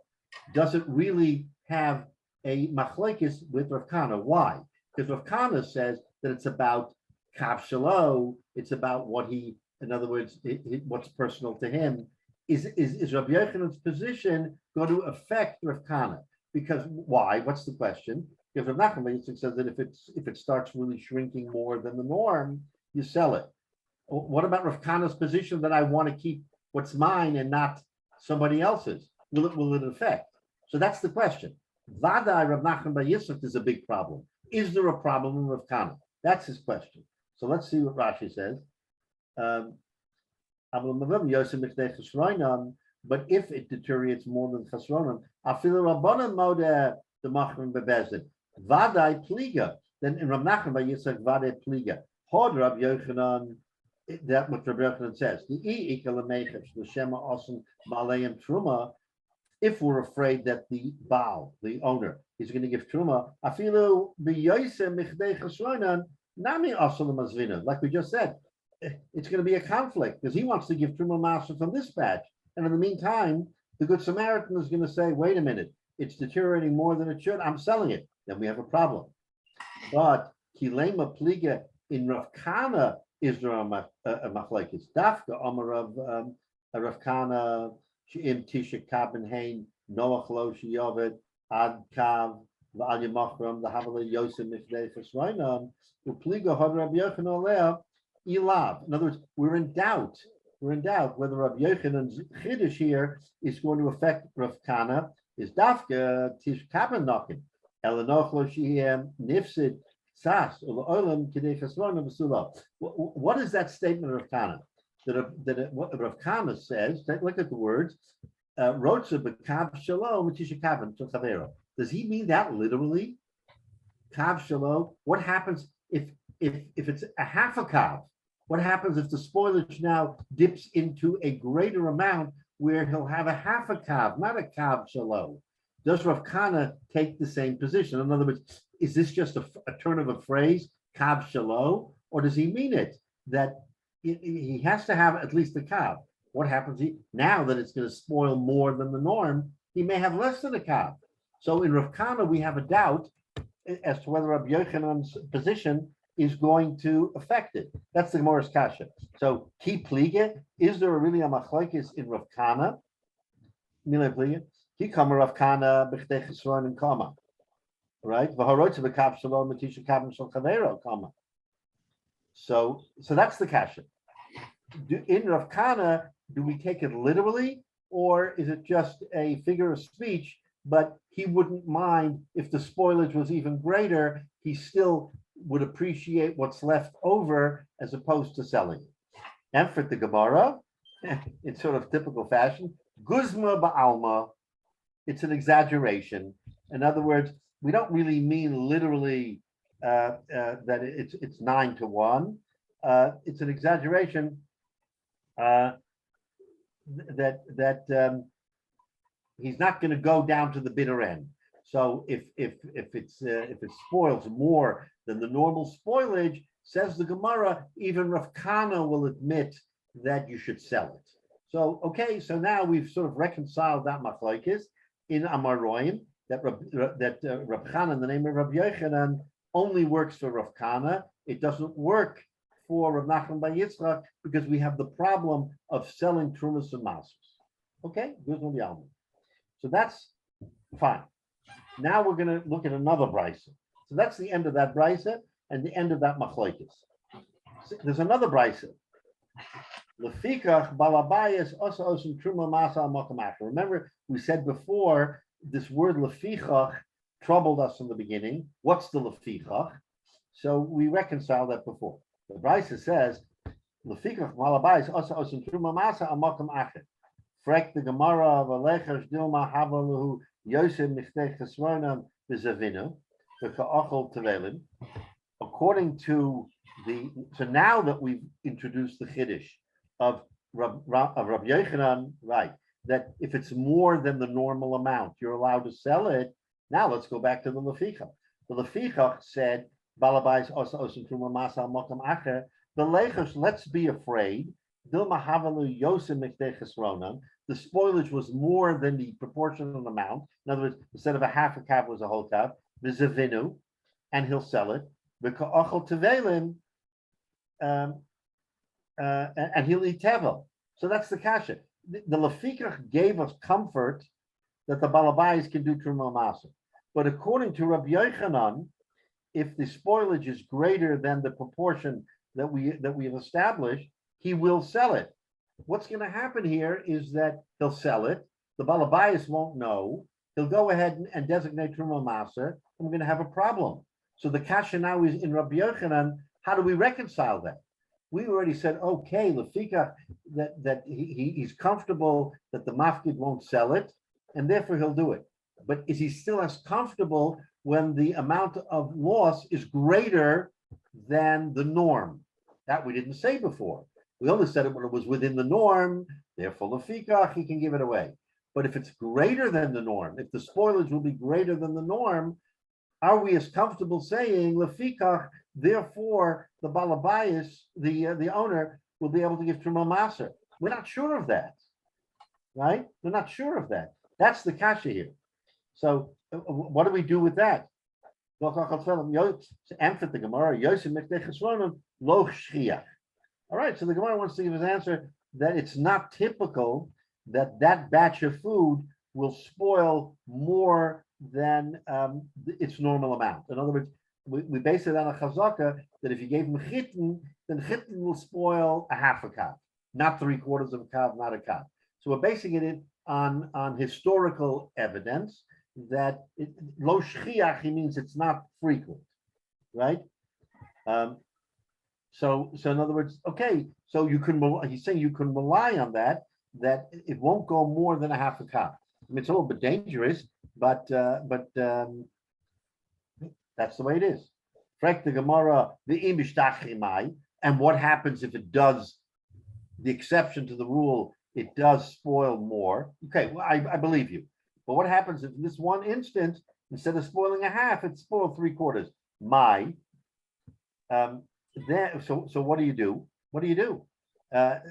Does it really have a machlekes with Rav Kana? Why? Because Rav Kana says that it's about Kav Shalo, it's about what he, in other words, what's personal to him. Is Rabbi Yochanan's position going to affect Rav Kana? Because why? What's the question? Because Rav Nachman says that if it starts really shrinking more than the norm, you sell it. What about Rav Kana's position that I want to keep what's mine and not somebody else's? Will it affect? So that's the question. Vadai Rav Nachman by Yitzchak is a big problem. Is there a problem in Rav Kana? That's his question. So let's see what Rashi says. But if it deteriorates more than chasronim, Vadai pliga. Then in Rav Nachman by Yitzchak Vadai pliga. Hod Rav Yochanan. That what Rabbi Yochanan says. If we're afraid that the Baal, the owner, is going to give Truma, like we just said, it's going to be a conflict because he wants to give Truma Master from this batch. And in the meantime, the Good Samaritan is going to say, wait a minute, it's deteriorating more than it should. I'm selling it. Then we have a problem. But Kilema Pliga in Rav Kana is there a machlekes? Dafka Amar of Rav Kana She'im Tisha Kabin Hain Noach Lo Sheyovet Ad Kav V'Al Yemachram the Havala Yosef Mifdei Chesroinam Upliga Hod Rabbi Yochanan Lea Ilav. In other words, we're in doubt. We're in doubt whether Rabbi Yochanan's chiddush here is going to affect Rav Kana. Is Dafka Tish Kabin Nokin Elanoch Lo She'im Nifsid. What is that statement of Kana? What Rav Kana says, look at the words, does he mean that literally? Kav Shalom. What happens if it's a half a kav? What happens if the spoilage now dips into a greater amount where he'll have a half a kav, not a kav Shalom? Does Rav Kana take the same position? In other words, is this just a turn of a phrase, kav shalom, or does he mean it that he has to have at least a kav? What happens now that it's going to spoil more than the norm? He may have less than a kav. So in Rav Kana, we have a doubt as to whether Rabbi Yochanan's position is going to affect it. That's the Gemara's kasha. So ki pliga, is there really a machlokes in Rav Kana? Mila pliga, he kama Rav Kana b'chtei chesron and kama, right? V'harotze b'kav shalom matisha kavim shel chavero kama. So that's the kasha. In Rav Kana, do we take it literally, or is it just a figure of speech? But he wouldn't mind if the spoilage was even greater. He still would appreciate what's left over as opposed to selling it. And for the Gemara, in sort of typical fashion, guzma ba'alma, it's an exaggeration. In other words, we don't really mean literally that it's 9-1. It's an exaggeration that he's not going to go down to the bitter end. So if it spoils more than the normal spoilage, says the Gemara, even Rav Kana will admit that you should sell it. So okay, so now we've sort of reconciled that machlokes in Amaroim that Rav Kana in the name of Rabbi Yochanan only works for Rav Kana. It doesn't work for Rav Nachman bar Yitzchak because we have the problem of selling trumas and masos. Okay, good on the album. So that's fine. Now we're going to look at another brisa. So that's the end of that brisa and the end of that machlokes. So there's another brisa. Lefikach balabayas also osim truma masa al. Remember, we said before this word lefikach troubled us in the beginning. What's the lefikach? So we reconciled that before. The brisa says lefikach balabayas also osim truma masa al makam acher. Frek the Gemara of Alechash Dilma Havaluhu Yosef Michtech Chesronam V'Zavinu V'Ka'achol Tevelim. According to so now that we've introduced the Chiddush of Rabbi Yochanan, right, that if it's more than the normal amount, you're allowed to sell it. Now let's go back to the Lefichach. The Lefichach said, Balabais Osa Osim Truma Masa Mokam Acher. The Lechash, let's be afraid. Dilma Havalu Yosef Michtech Chesronam. The spoilage was more than the proportional amount. In other words, instead of a half a kav was a whole kav. V'Zavinu, and he'll sell it. V'Ka'achol Tevelim, and he'll eat tevel. So that's the kasha. The Lefikach gave us comfort that the balabais can do truma masa. But according to Rabbi Yochanan, if the spoilage is greater than the proportion that we have established, he will sell it. What's going to happen here is that he'll sell it. The balabais won't know. He'll go ahead and designate truma masa, and we're going to have a problem. So the kasha now is in Rabbi Yochanan. How do we reconcile that? We already said, okay, Lefika, that he's comfortable that the mafkid won't sell it, and therefore he'll do it. But is he still as comfortable when the amount of loss is greater than the norm? That we didn't say before. We only said it when it was within the norm, therefore Lefika, he can give it away. But if it's greater than the norm, if the spoilage will be greater than the norm, are we as comfortable saying Lefika, therefore the balabayas, the owner, will be able to give truma maser? We're not sure of that, right? We're not sure of that. That's the kasha here. So what do we do with that? All right, so the Gemara wants to give his answer that it's not typical that that batch of food will spoil more than its normal amount. In other words, we base it on a chazaka that if you gave him chitin, then chitin will spoil a half a kav, not 3/4 of a kav, not a kav. So we're basing it on historical evidence that lo shchiach means it's not frequent, right? So in other words, okay, so he's saying you can rely on that it won't go more than a half a kav. I mean, it's a little bit dangerous, but that's the way it is. Frek the Gemara, and what happens if it does, the exception to the rule, it does spoil more? Okay, well, I believe you. But what happens if in this one instance, instead of spoiling a half, it spoiled 3/4? So what do you do? What do you do?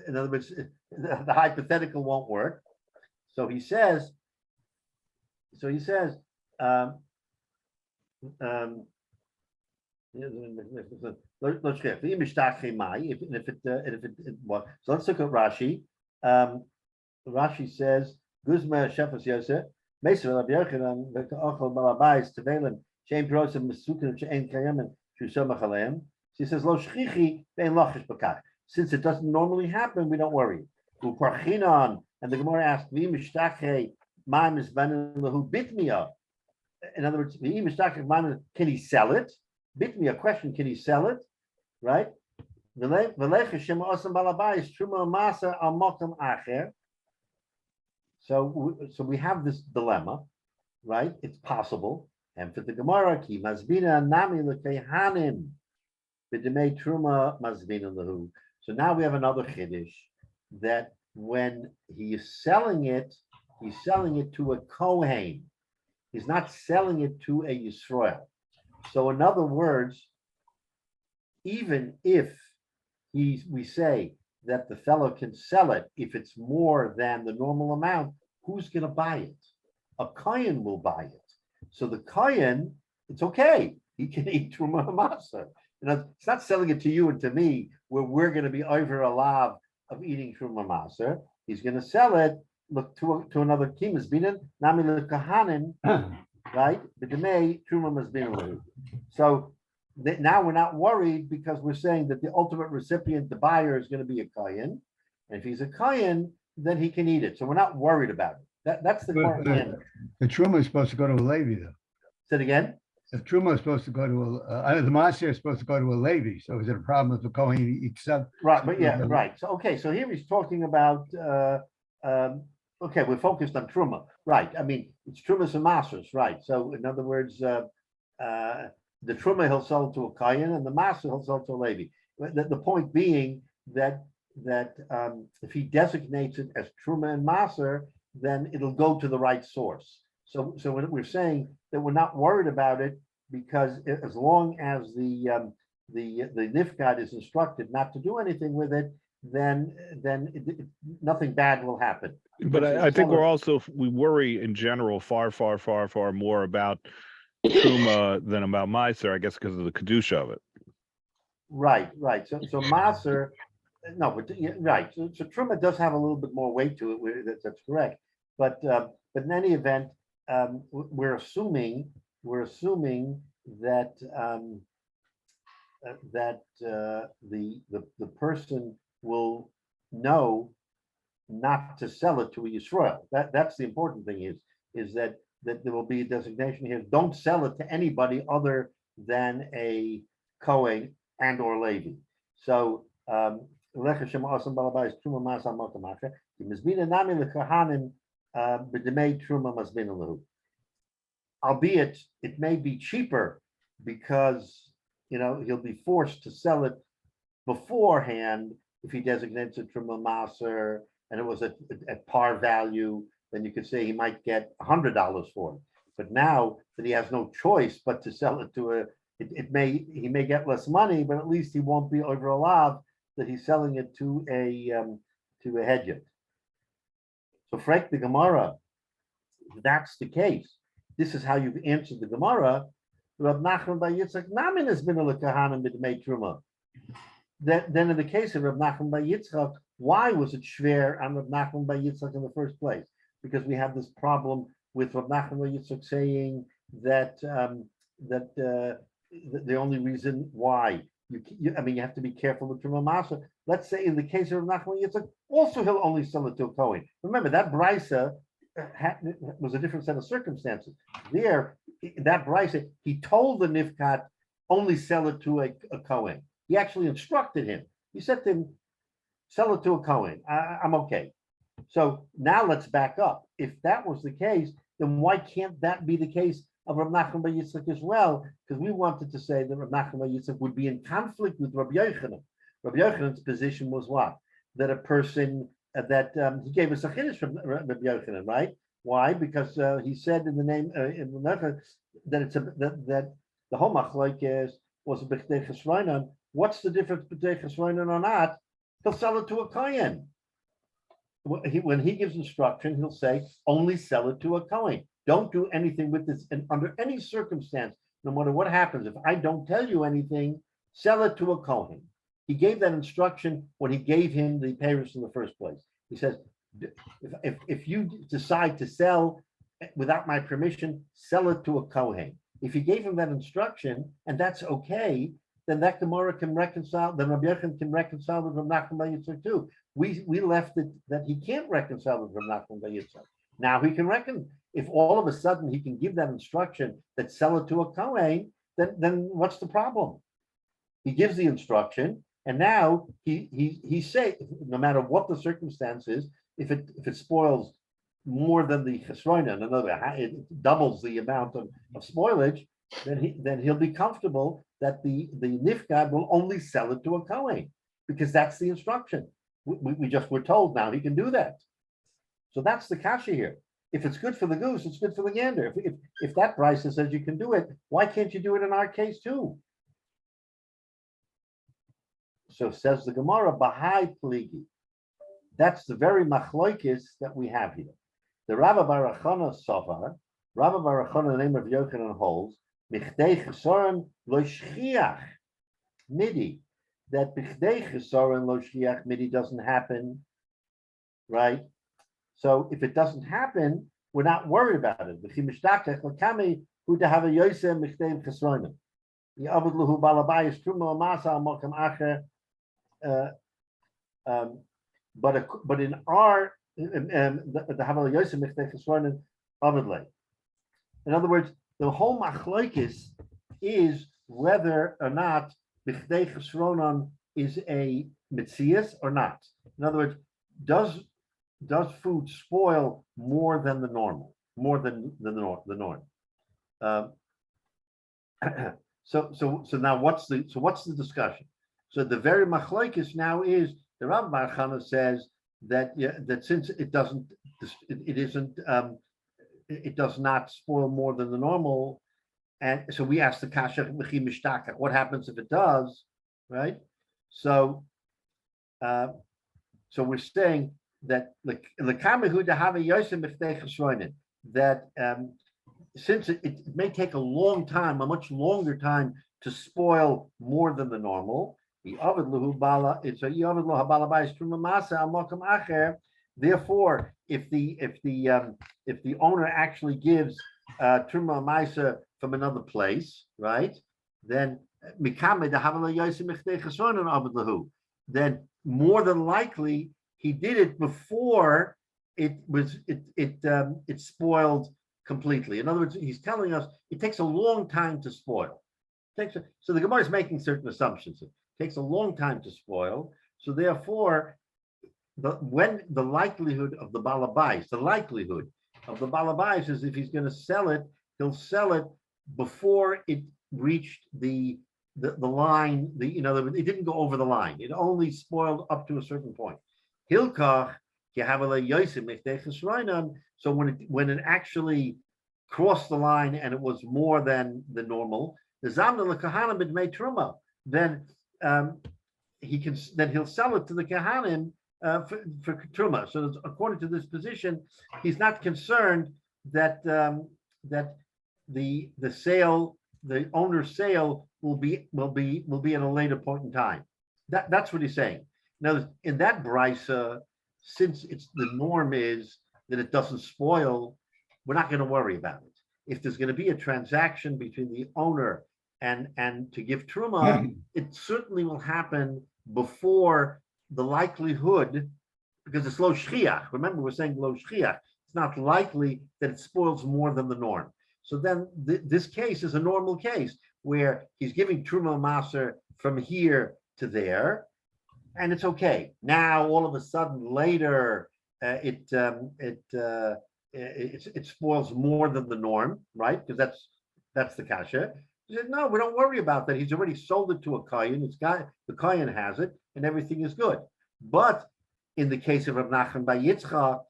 In other words, the hypothetical won't work. So he says, Let's get what? So let's look at Rashi. Rashi says, Guzma Shefas Yosef, Mesa Rabbi Yochanan, Ochel Balabais, Tevelin, Shem Prosim, Mesukin, Shein Kayaman, Shusomach Aleim. She says, Lo Shchichi, Bein Lochish Bakach. Since it doesn't normally happen, we don't worry. Uparchinon, and the Gemara asks, V'im Mishtachei, Ma'im is Banin Lahu Bitmiya. In other words, V'im Mishtachei, Ma'im, can he sell it? Bitmiya, question, can he sell it? Right? V'lech Hashem Osam Balabais, Truma Masa Al Mokam Acher. So we have this dilemma, right? It's possible. And for the Gemara, ki mazbina nami lekehanim b'demei truma mazbina lahu. So now we have another chiddush that when he is selling it, he's selling it to a kohen. He's not selling it to a Yisrael. So in other words, even if we say that the fellow can sell it if it's more than the normal amount, who's going to buy it? A kohen will buy it. So the kohen, it's okay. He can eat truma hamasa. It's not selling it to you and to me where we're going to be over a lav of eating truma hamasa. He's going to sell it look to another kimas binan nami lekahanin, right? B'demei truma masbinan. So now we're not worried because we're saying that the ultimate recipient, the buyer, is going to be a kohen, and if he's a kohen, then he can eat it. So we're not worried about it. That's the current end. The truma is supposed to go to a Levi, though. Say it again. The truma is supposed to go to the maser is supposed to go to a Levi. So is it a problem if the kohen eats up? Right, but yeah, right. So okay, so here he's talking about. Okay, we're focused on truma, right? I mean, it's trumas and masers, right? So in other words, the truma he'll sell to a kohen, and the maser he'll sell to a Levi. The point being that if he designates it as truma and maser, then it'll go to the right source. So we're saying that we're not worried about it because as long as the nifgad is instructed not to do anything with it, then nothing bad will happen. But I think we worry in general far more about truma than about meiser, I guess, because of the kedusha of it. Right. So maser, no, but right. So truma does have a little bit more weight to it. That's correct. But in any event, we're assuming that the person will know not to sell it to a Yisrael. That's the important thing is that there will be a designation here. Don't sell it to anybody other than a Kohen and or Levi. So albeit it may be cheaper because he'll be forced to sell it beforehand if he designates it from a maser and it was at par value, then you could say he might get $100 for it. But now that he has no choice but to sell it to he may get less money, but at least he won't be over a lav that he's selling it to a hedjit. So Frank the Gemara, if that's the case, this is how you've answered the Gemara. Rab Nachman bar Yitzchak namin has been a lekahanim b'dmei truma. Then in the case of Rab Nachman bar Yitzchak, why was it shver on Rab Nachman bar Yitzchak in the first place? Because we have this problem with Rab Nachman bar Yitzchak saying that the only reason why you have to be careful with truma masa. Let's say in the case of Rab Nachman bar Yitzchak, also he'll only sell it to a kohen. Remember that brisa was a different set of circumstances. There, that brisa, he told the nifkat only sell it to a kohen. He actually instructed him. He said to him, sell it to a kohen. I'm okay. So now let's back up. If that was the case, then why can't that be the case of Rab Nachman bar Yitzchak as well? Because we wanted to say that Rab Nachman bar Yitzchak would be in conflict with Rabbi Yochanan. Rabbi Yochanan's position was what? That a person he gave us a chiddush from Rabbi Yochanan, right? Why? Because he said in the name in that it's that the whole machlokes was a b'chtei chesronan. What's the difference b'chtei chesronan or not? He'll sell it to a kohen. When he gives instruction, he'll say only sell it to a kohen. Don't do anything with this, and under any circumstance, no matter what happens, if I don't tell you anything, sell it to a Kohen. He gave that instruction when he gave him the payers in the first place. He says, if you decide to sell without my permission, sell it to a Kohen. If he gave him that instruction, and that's okay, then that Gemara can reconcile, then Rabbi Yochanan can reconcile with Rav Nachman bar Yitzchak too. We left it that he can't reconcile with Rav Nachman bar Yitzchak. Now he can reckon. If all of a sudden he can give that instruction that sell it to a Kohen, then what's the problem? He gives the instruction, and now he say no matter what the circumstances, if it spoils more than the chesroina, in other words, it doubles the amount of spoilage, then he'll be comfortable that the nifgad will only sell it to a Kohen, because that's the instruction. We just were told now he can do that. So that's the kasha here. If it's good for the goose, it's good for the gander. If that price says you can do it, why can't you do it in our case too? So says the Gemara, Bahai Pligi. That's the very machloikis that we have here. The Rabbi Barachana Sovar, Rabbi Barachana, the name of Yochanan holds, Michdei Chesoren lo shchiach midi. That Michdei Chesoren lo shchiach midi doesn't happen, right? So if it doesn't happen, we're not worried about it. V'chi mishdakech l'kami hu dehava yosem Michdei Chesoren. Ya'avud luhu balabayis truma masa al mokam acher. But in our the Havel Yosef Michdei Chesronin Avidle. In other words, the whole machlokes is whether or not Michdei Chesronin is a mitzias or not. In other words, does food spoil more than the normal, more than the norm? So now what's the discussion? So the very machlokes now is the Rabbi Barachana says that that since it does not spoil more than the normal, and so we ask the kasha what happens if it does, right? So we're saying that that since it may take a much longer time to spoil more than the normal. Therefore, if the owner actually gives truma ma'isa from another place, right? Then more than likely he did it before it spoiled completely. In other words, he's telling us it takes a long time to spoil. So the Gemara is making certain assumptions. It takes a long time to spoil. So therefore, when the likelihood of the balabais is if he's going to sell it, he'll sell it before it reached the line. It didn't go over the line. It only spoiled up to a certain point. Hilkach so when it actually crossed the line and it was more than the normal, then he'll sell it to the kahanim for truma. So according to this position, he's not concerned that that the sale, the owner's sale, will be at a later point in time. That's what he's saying. Now, in that brisa, since the norm is that it doesn't spoil, we're not going to worry about it. If there's going to be a transaction between the owner and to give truma, it certainly will happen before the likelihood, because it's lo shchiach. Remember, we're saying lo shchiach. It's not likely that it spoils more than the norm. So then this case is a normal case where he's giving truma maser from here to there, and it's okay. Now, all of a sudden, later, it spoils more than the norm, right? Because that's the kasha. He said, no, we don't worry about that. He's already sold it to a kohen. The kohen has it, and everything is good. But in the case of Rav Nachman bar Yitzchak,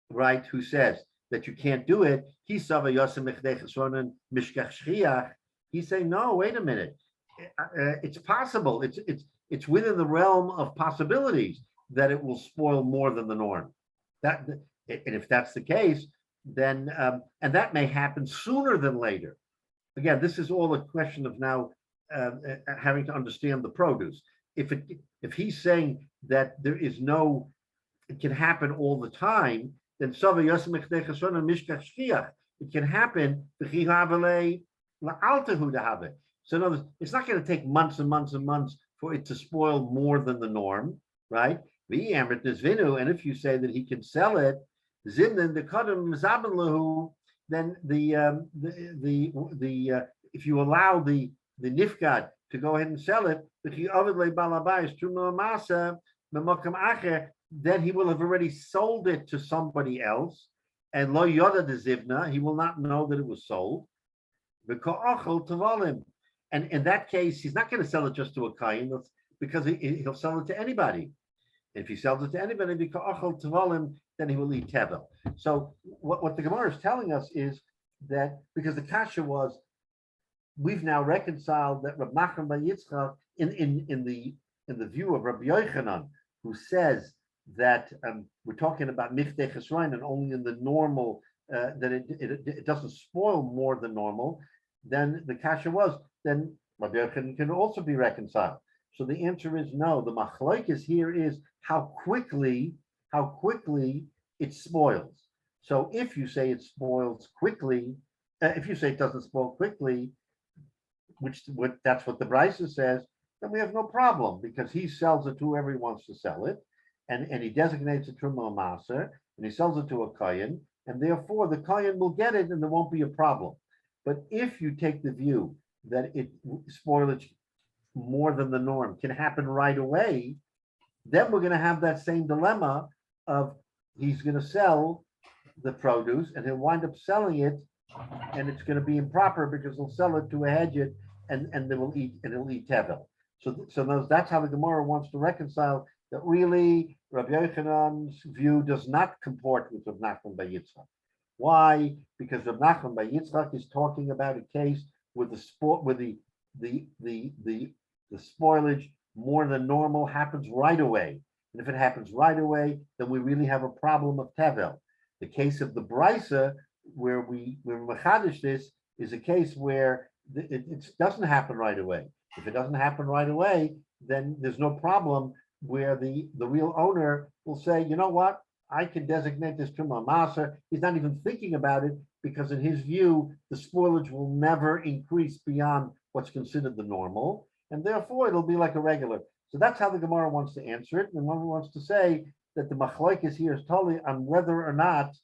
right, who says that you can't do it, he's saying, no, wait a minute. It's possible. It's within the realm of possibilities that it will spoil more than the norm. And if that's the case, then and that may happen sooner than later. again, this is all a question of now having to understand the produce. If he's saying that there is no, it can happen all the time, then it can happen. So in other words, it's not going to take months and months and months for it to spoil more than the norm, right? And if you say that he can sell it, then if you allow the nifgad to go ahead and sell it, then he will have already sold it to somebody else, and lo yoda de zivna, he will not know that it was sold. And in that case, he's not going to sell it just to a kain, because he'll sell it to anybody. If he sells it to anybody, then he will eat tevel. So what the Gemara is telling us is that because the kasha was, we've now reconciled that Rab Nachman bar Yitzchak in the view of Rabbi Yochanan, who says that we're talking about miftei chesroin and only in the normal, that it doesn't spoil more than normal. Then the kasha was, then Rabbi Yochanan can also be reconciled. So the answer is no. The machlokes here is how quickly it spoils. So if you say it spoils quickly, if you say it doesn't spoil quickly, that's what the Brisa says, then we have no problem, because he sells it to whoever he wants to sell it, and he designates it Truma Maser, and he sells it to a Kayan, and therefore the Kayan will get it and there won't be a problem. But if you take the view that spoilage more than the norm can happen right away, then we're going to have that same dilemma of he's going to sell the produce and he'll wind up selling it, and it's going to be improper because he'll sell it to a hedjit and they will eat, and he'll eat tevel. So that's how the Gemara wants to reconcile that really Rabbi Yochanan's view does not comport with Rav Nachman bar Yitzchak. Why? Because Rav Nachman bar Yitzchak is talking about a case with the spoilage more than normal happens right away. And if it happens right away, then we really have a problem of tevel. The case of the Brisa, where we machadish this, is a case where it doesn't happen right away. If it doesn't happen right away, then there's no problem where the real owner will say, you know what, I can designate this Truma Maser. He's not even thinking about it, because in his view, the spoilage will never increase beyond what's considered the normal, and therefore it'll be like a regular. So that's how the Gemara wants to answer it, and one wants to say that the machlokes here is totally on whether or not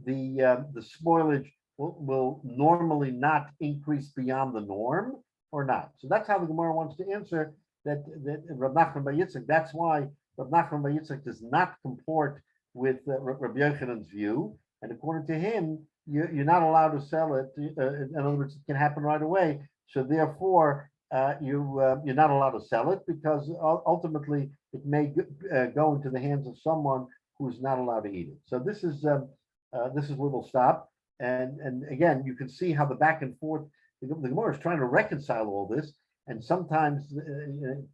the spoilage will normally not increase beyond the norm or not. So that's how the Gemara wants to answer that Rav Nachman bar Yitzchak. That's why Rav Nachman bar Yitzchak does not comport with Rabbi Yochanan's view, and according to him, you're not allowed to sell it. In other words, it can happen right away. So therefore, you're not allowed to sell it, because ultimately it may go into the hands of someone who's not allowed to eat it. So this is where we'll stop. And again, you can see how the back and forth, the Gemara is trying to reconcile all this, and sometimes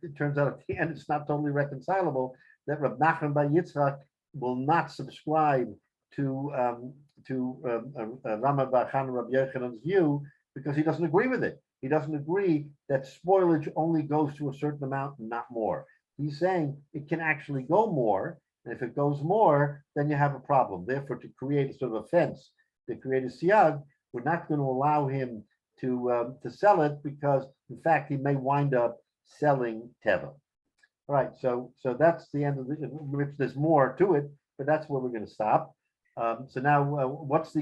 it turns out at the end it's not totally reconcilable, that Rav Nachman bar Yitzchak will not subscribe to Rama bar Chana Rabbi Yochanan's view, because he doesn't agree with it. He doesn't agree that spoilage only goes to a certain amount and not more. He's saying it can actually go more, and if it goes more, then you have a problem. Therefore, to create a sort of a fence, to create a siyag, we're not going to allow him to sell it, because in fact he may wind up selling tevel. All right, so that's the end of the. There's more to it, but that's where we're going to stop. So now, what's